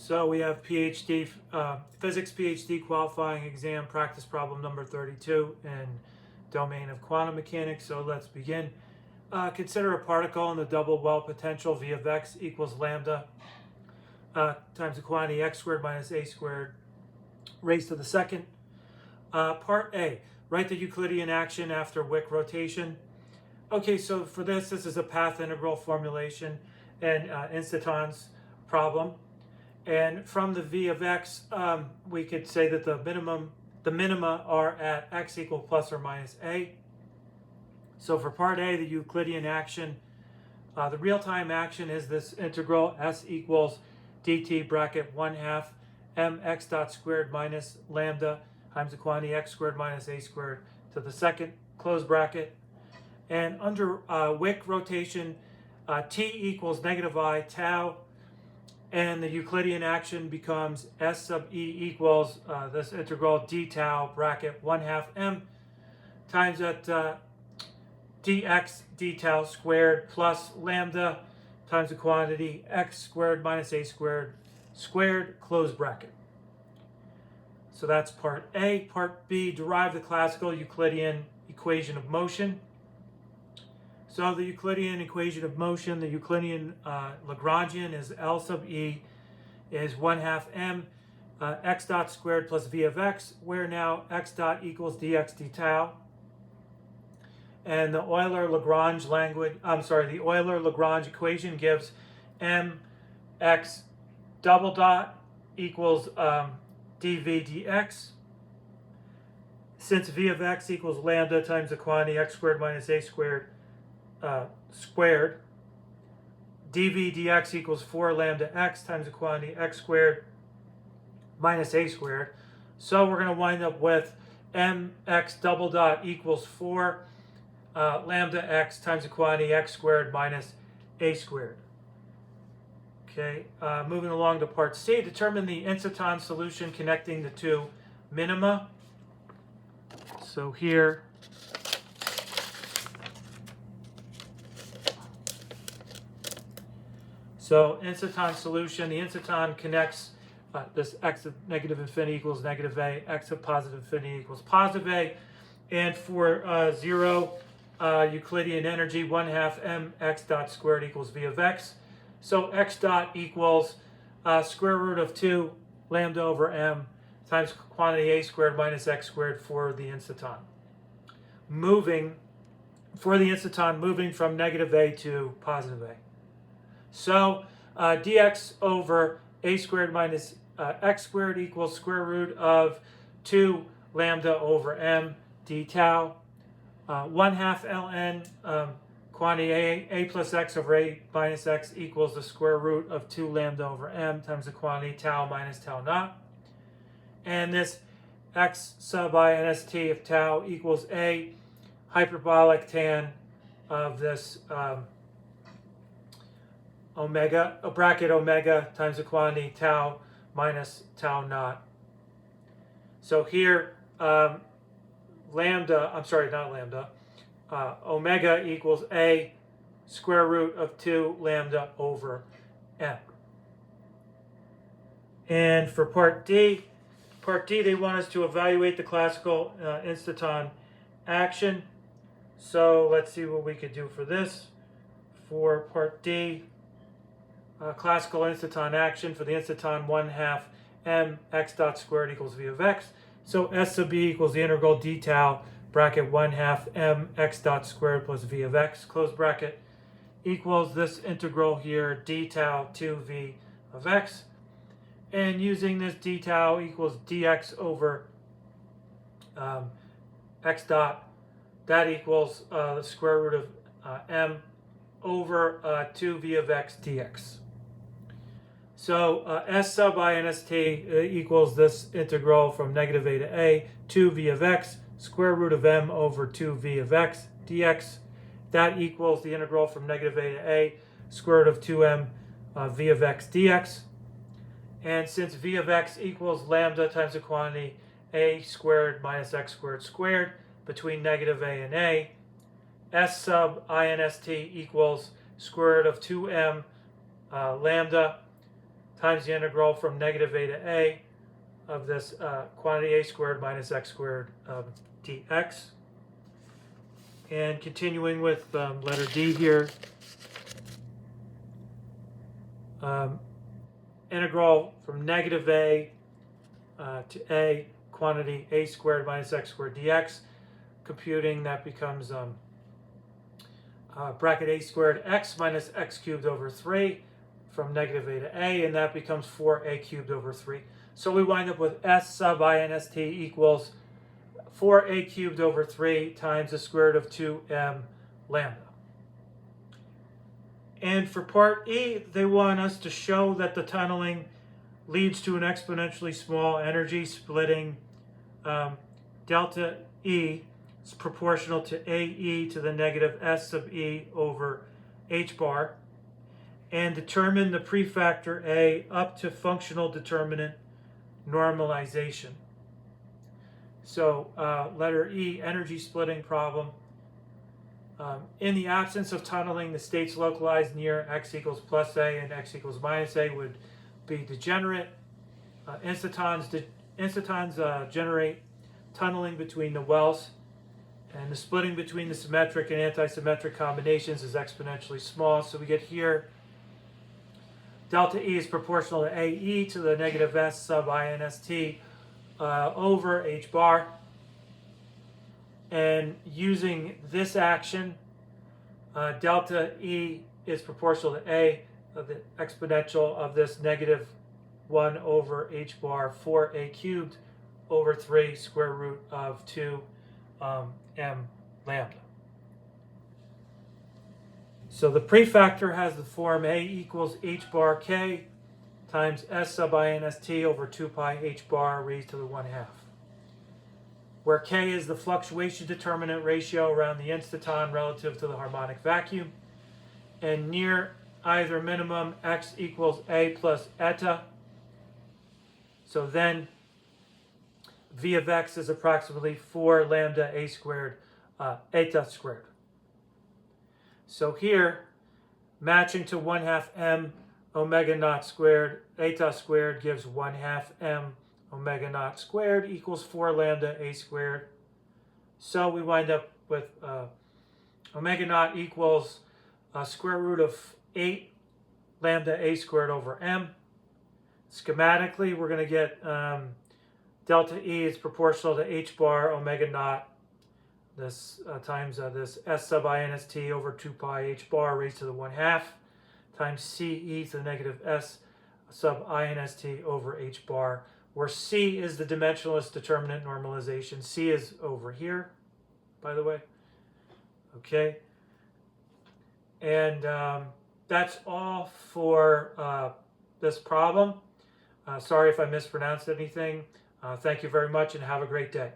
So we have PhD, Physics PhD qualifying exam practice problem number 32 in domain of quantum mechanics. So let's begin. Consider a particle in the double well potential V of x equals lambda times the quantity x squared minus a squared raised to the second. Part A, write the Euclidean action after Wick rotation. Okay, so for this is a path integral formulation and instantons problem. And from the V of x, we could say that the minima are at x equal plus or minus a. So for part A, the Euclidean action, the real-time action is this integral s equals dt bracket 1/2 mx dot squared minus lambda times the quantity x squared minus a squared to the second, close bracket. And under Wick rotation, t equals negative I tau, and the Euclidean action becomes s sub e equals this integral d tau bracket 1/2 m times that dx d tau squared plus lambda times the quantity x squared minus a squared squared, close bracket. So that's part A. Part B, derive the classical Euclidean equation of motion. So the Euclidean equation of motion, the Euclidean Lagrangian is L sub E is 1/2 m x dot squared plus v of x, where now x dot equals dx d tau. And the Euler-Lagrange Lagrange equation gives mx double dot equals dv dx. Since v of x equals lambda times the quantity x squared minus a squared squared, dv dx equals 4 lambda x times the quantity x squared minus a squared. So we're going to wind up with mx double dot equals 4 lambda x times the quantity x squared minus a squared. Okay, moving along to part C, determine the instanton solution connecting the two minima. So here, instanton solution, the instanton connects this x of negative infinity equals negative a, x of positive infinity equals positive a, and for 0 Euclidean energy, 1/2 mx dot squared equals v of x. So x dot equals square root of 2 lambda over m times quantity a squared minus x squared for the instanton. Moving from negative a to positive a. So dx over a squared minus x squared equals square root of 2 lambda over m d tau. 1/2 ln quantity a plus x over a minus x equals the square root of 2 lambda over m times the quantity tau minus tau naught. And this x sub I nst of tau equals a hyperbolic tan of this bracket omega times the quantity tau minus tau naught. So here, omega equals a square root of 2 lambda over m. And for part D, they want us to evaluate the classical instanton action. So let's see what we could do for this. For part D, classical instanton action for the instanton 1/2 m x dot squared equals v of x. So s sub b equals the integral d tau bracket 1/2 m x dot squared plus v of x, close bracket, equals this integral here d tau 2v of x. And using this d tau equals dx over x dot, that equals the square root of m over 2v of x dx. So s sub I nst equals this integral from negative a to a, 2v of x, square root of m over 2v of x dx. That equals the integral from negative a to a, square root of 2m v of x dx. And since v of x equals lambda times the quantity a squared minus x squared squared between negative a and a, s sub I nst equals square root of 2m lambda times the integral from negative a to a of this quantity a squared minus x squared dx. And continuing with letter D here, integral from negative a to a quantity a squared minus x squared dx. Computing, that becomes bracket a squared x minus x cubed over 3 from negative a to a, and that becomes 4a cubed over 3. So we wind up with s sub inst equals 4a cubed over 3 times the square root of 2m lambda. And for part E, they want us to show that the tunneling leads to an exponentially small energy splitting. Delta E is proportional to AE to the negative S sub E over H bar, and determine the prefactor A up to functional determinant normalization. So letter E, energy splitting problem. In the absence of tunneling, the states localized near x equals plus a and x equals minus a would be degenerate. Instantons generate tunneling between the wells, and the splitting between the symmetric and anti-symmetric combinations is exponentially small. So we get here delta E is proportional to AE to the negative S sub inst over H bar. And using this action, delta E is proportional to A, the exponential of this negative 1 over H bar 4A cubed over 3 square root of 2 m lambda. So the prefactor has the form A equals H bar K times S sub inst over 2 pi H bar raised to the 1/2, where K is the fluctuation determinant ratio around the instanton relative to the harmonic vacuum, and near either minimum x equals A plus eta. So then V of x is approximately 4 lambda A squared eta squared. So here, matching to 1/2 m omega naught squared, eta squared gives 1/2 m omega naught squared equals 4 lambda A squared. So we wind up with omega naught equals square root of 8 lambda A squared over m. Schematically, we're going to get delta E is proportional to H bar omega naught, this times this S sub inst over 2 pi H bar raised to the 1/2 times CE to the negative S sub inst over H bar, where C is the dimensionless determinant normalization. C is over here, by the way. Okay. And that's all for this problem. Sorry if I mispronounced anything. Thank you very much and have a great day.